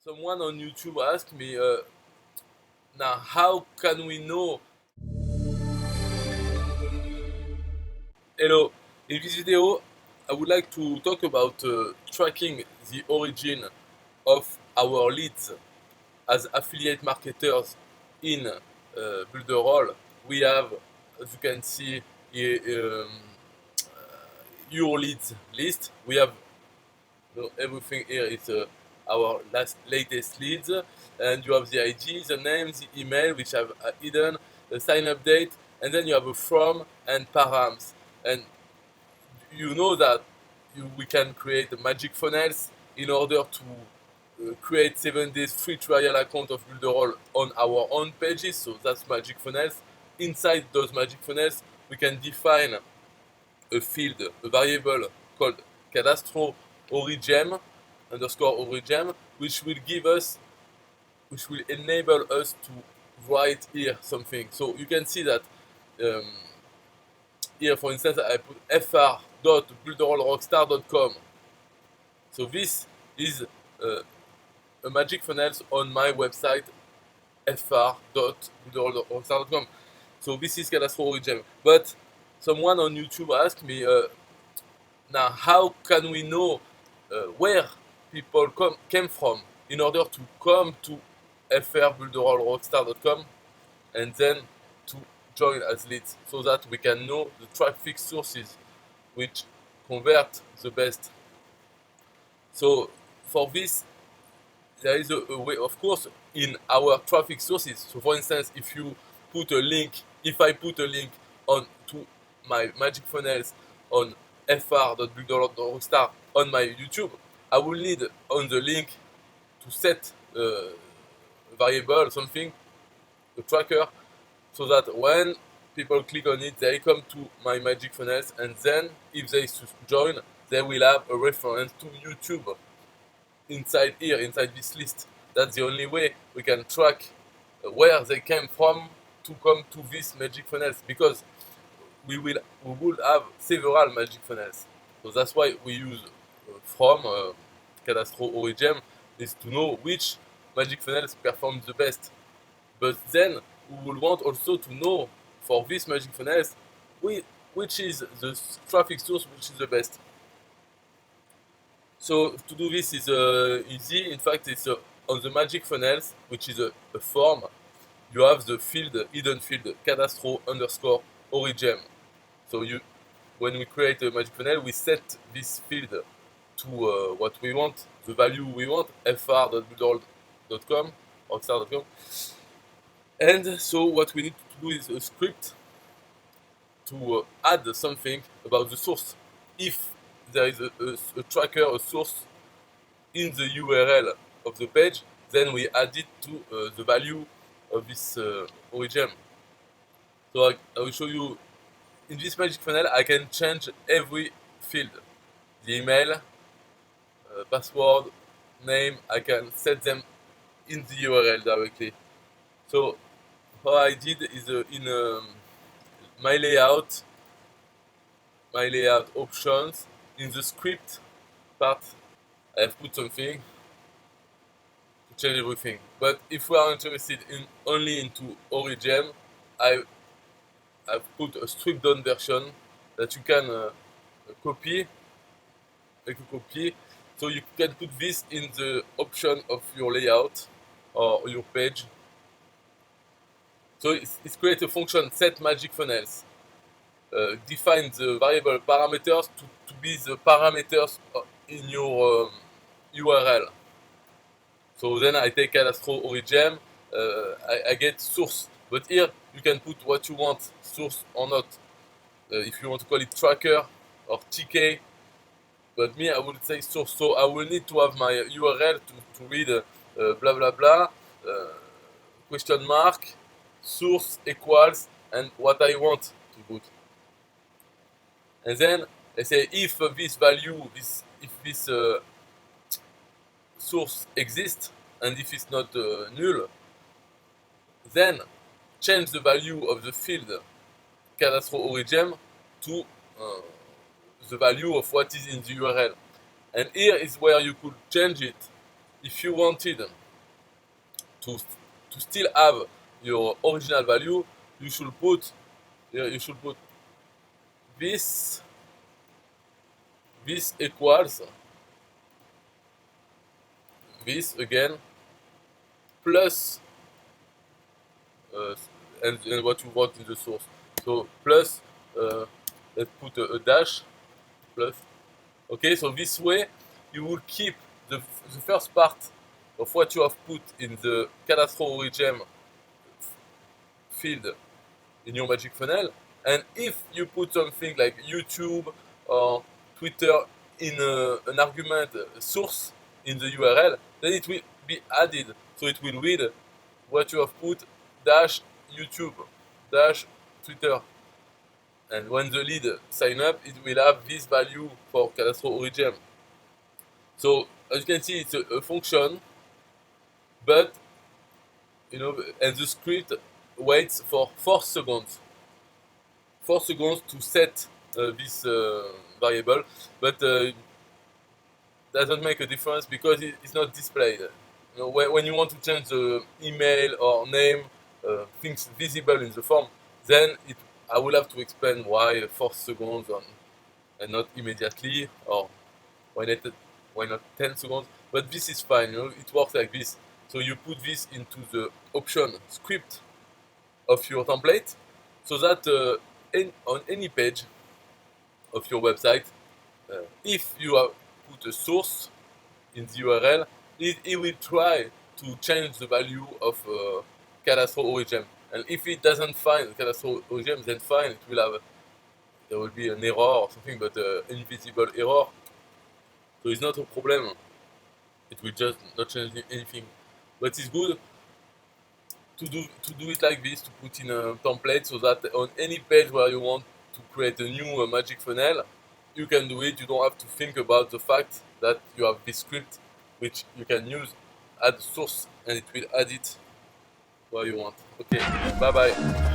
Someone on YouTube asked me, now how can we know? Hello, in this video I would like to talk about tracking the origin of our leads as affiliate marketers in Builderall. We have, as you can see here, your leads list. We have everything here is our latest leads, and you have the ID, the name, the email, which have hidden, the sign up date, and then you have a from and params. And you know that we can create magic funnels in order to create 7 days free trial account of Builderall on our own pages. So that's magic funnels. Inside those magic funnels, we can define a field, a variable called cadastro origem underscore origem, which will give us, which will enable us to write here something. So you can see that um, here, for instance, I put fr.builderallrockstar.com. So this is a magic funnels on my website fr.builderallrockstar.com. So this is cadastro origem. But someone on YouTube asked me, now how can we know where people came from in order to come to frbuilderallrockstar.com and then to join as leads, so that we can know the traffic sources which convert the best. So for this, there is a way, of course, in our traffic sources. So for instance, if you put a link, if I put a link on to my magic funnels on fr.builderall.rockstar on my YouTube, I will need on the link to set a variable, something, a tracker, so that when people click on it, they come to my magic funnels, and then if they join, they will have a reference to YouTube inside here, inside this list. That's the only way we can track where they came from to come to this magic funnels, because we will have several magic funnels. So that's why we use from cadastro origem, is to know which magic funnels perform the best. But then we will want also to know for this magic funnels which is the traffic source which is the best. So to do this is easy. In fact, it's on the magic funnels, which is a form. You have the field, hidden field, cadastro underscore origem. So when we create a magic funnel, we set this field to what we want, the value we want, fr.builderall.com, rockstar.com. And so what we need to do is a script to add something about the source. If there is a tracker, a source in the URL of the page, then we add it to the value of this origin. So I will show you. In this magic funnel, I can change every field. The email, password, name, I can set them in the URL directly. So what I did is in my layout options, in the script part, I have put something to change everything. But if we are interested in only into origin, I've put a stripped down version that you can copy, make a copy. So you can put this in the option of your layout or your page. So it's create a function set magic funnels. Define the variable parameters to be the parameters in your URL. So then I take cadastro origin, I get source. But here you can put what you want, source or not. If you want to call it tracker or TK, but me I would say source. So I will need to have my URL to read blah blah blah, question mark, source equals, and what I want to put. And then I say if this value, if this source exists, and if it's not null, then change the value of the field cadastro origin to the value of what is in the URL. And here is where you could change it if you wanted to still have your original value, you should put this equals this again plus and what you want in the source. So plus let's put a dash plus. Okay, so this way you will keep the first part of what you have put in the Cadastro Origem field in your Magic Funnel, and if you put something like YouTube or Twitter in an argument source in the URL, then it will be added. So it will read what you have put dash YouTube dash Twitter, and when the lead sign up, it will have this value for Cadastro Origem. So as you can see, it's a function, but and the script waits for 4 seconds. 4 seconds to set this variable, but doesn't make a difference because it's not displayed. When you want to change the email or name, things visible in the form, then I will have to explain why 4 seconds and not immediately, or why not 10 seconds. But this is fine. It works like this. So you put this into the option script of your template, so that on any page of your website, if you have put a source in the URL, it will try to change the value of Cadastro Origem. And if it doesn't find Cadastro Origem, then fine, there will be an error or something, but invisible error. So it's not a problem. It will just not change anything. But it's good to do it like this, to put in a template, so that on any page where you want to create a new Magic Funnel, you can do it. You don't have to think about the fact that you have this script, which you can use at the source, and it will add it where you want. Okay, bye bye.